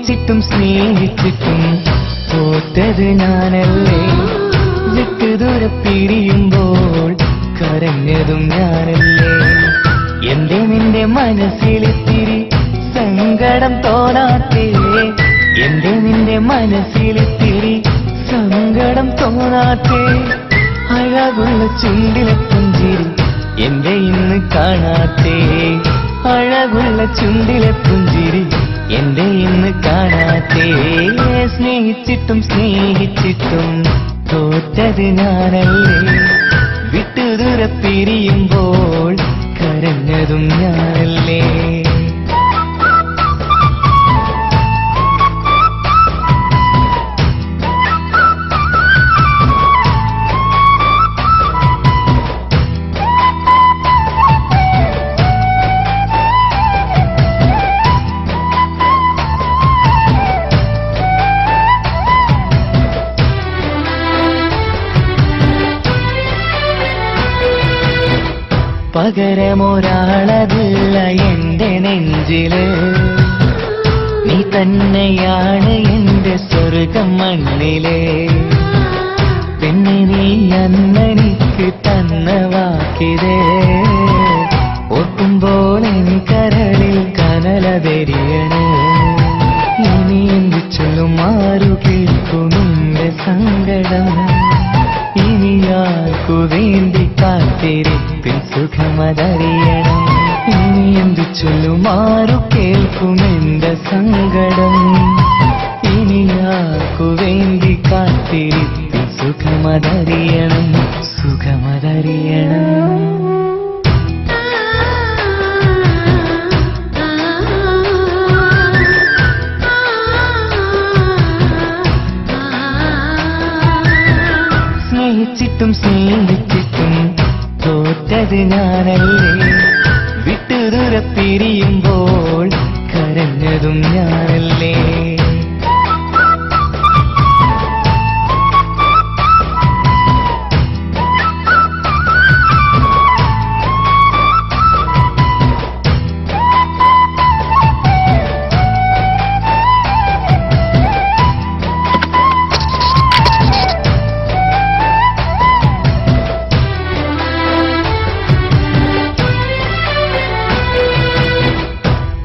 സ്നേഹിച്ചിട്ടും സ്നേഹിച്ചിട്ടും തോറ്റത് ഞാനല്ലേ. വിട്ടുദൂരെ പിരിയുമ്പോൾ കരഞ്ഞതും ഞാനല്ലേ. എന്റെ നിന്റെ മനസ്സിലിത്തിരി സങ്കടം തോന്നാത്തേ. എന്റെ നിന്റെ മനസ്സിലിത്തിരി സങ്കടം തോന്നാത്തേ. അഴകുള്ള ചുണ്ടിലെ പുഞ്ചിരി എന്റെ ഇന്ന് കാണാത്തേ. അഴകുള്ള ചുണ്ടിലെ പുഞ്ചിരി എന്റെ ഇന്ന് കാണാത്തേ. സ്നേഹിച്ചിട്ടും സ്നേഹിച്ചിട്ടും തോറ്റത് ഞാനല്ലേ. വിട്ടുദൂരെ പിരിയുമ്പോൾ കരഞ്ഞതും ഞാനല്ലേ. പകരമൊരാളതില്ല എന്റെ നെഞ്ചില്. നീ തന്നെയാണ് എന്റെ സ്വർഗം മണ്ണില്. പിന്നെ നീ അന്നെനിക്ക് തന്ന വാക്കിതേ ഓർക്കുമ്പോൾ എൻ കരളിൽ കനലതെരിയണ്. ഇനി എന്ത് ചൊല്ലും ആരു കേൾക്കും നിന്റെ സങ്കടം. ഇനിയാർക്കു വേണ്ടി കാത്തിരിപ്പിൻ സുഖമതറിയണം. ഇനി എന്തു ചൊല്ലും ആരു കേൾക്കും എന്റെ സങ്കടം. ഇനിയാർക്കു വേണ്ടി കാത്തിരിപ്പിൻ സുഖമതറിയണം. സുഖമതറിയണം. സ്നേഹിച്ചിട്ടും സ്നേഹിച്ചിട്ടും തോറ്റത് ഞാനല്ലേ. വിട്ടുദൂരെ പിരിയുമ്പോൾ കരഞ്ഞതും ഞാനല്ലേ.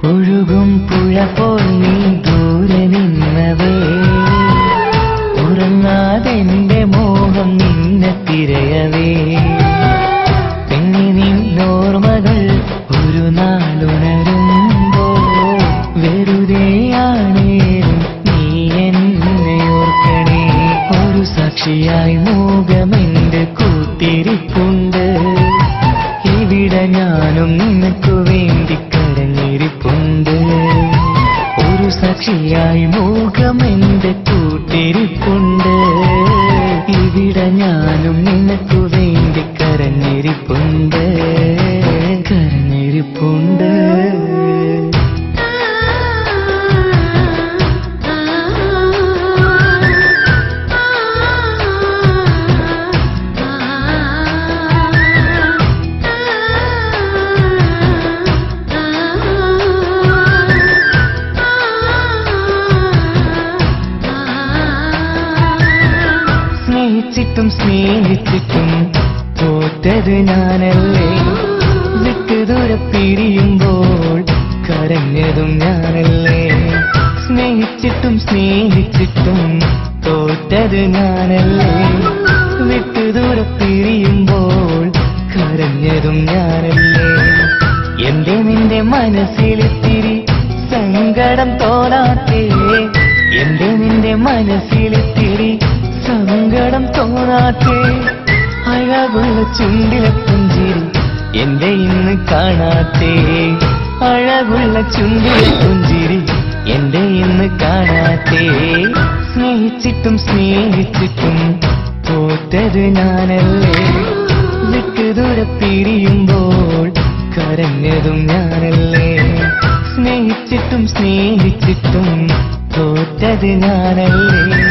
ഒഴുകും പുഴ പോൽ നീ ദൂരെ നിന്നവേ. ഉറങ്ങാതെന്റെ മോഹം നിന്നെ തിരയവേ. പിന്നെ നിന്നോർമ്മകൾ ഒരു നാളുണരുമ്പോ വെറുതെയാണേലും നീ എന്നെ ഓർക്കണേ. ഒരു സാക്ഷിയായി മോഹമെന്റെ കൂട്ടിരിപ്പുണ്ട്. ഇവിടെ ഞാനും നിനക്കു വേണ്ടി കരഞ്ഞിരിപ്പുണ്ട്. ഒരു സാക്ഷിയായി മോഹമെന്റെ കൂട്ടിരിപ്പുണ്ട്. ഇവിടെ ഞാനും നിനക്കു വേണ്ടി കരഞ്ഞിരിപ്പുണ്ട്. കരഞ്ഞിരിപ്പുണ്ട്. സ്നേഹിച്ചിട്ടും സ്നേഹിച്ചിട്ടും തോറ്റത് ഞാനല്ലേ. വിട്ടുദൂരെ പിരിയുമ്പോൾ കരഞ്ഞതും ഞാനല്ലേ. സ്നേഹിച്ചിട്ടും സ്നേഹിച്ചിട്ടും തോറ്റത് ഞാനല്ലേ. വിട്ടുദൂരെ പിരിയുമ്പോൾ കരഞ്ഞതും ഞാനല്ലേ. എന്റെ നിന്റെ മനസ്സിലിത്തിരി സങ്കടം തോന്നാത്തേ. എന്റെ നിന്റെ മനസ്സിലിത്തിരി സങ്കടം തോന്നാത്തേ. അഴകുള്ള ചുണ്ടിലെ പുഞ്ചിരി എന്റെ ഇന്ന് കാണാത്തേ. അഴകുള്ള ചുണ്ടിലെ പുഞ്ചിരി എന്റെ ഇന്ന് കാണാത്തേ. സ്നേഹിച്ചിട്ടും സ്നേഹിച്ചിട്ടും തോറ്റത് ഞാനല്ലേ. വിട്ടുദൂരെ പിരിയുമ്പോൾ കരഞ്ഞതും ഞാനല്ലേ. സ്നേഹിച്ചിട്ടും സ്നേഹിച്ചിട്ടും തോറ്റത് ഞാനല്ലേ.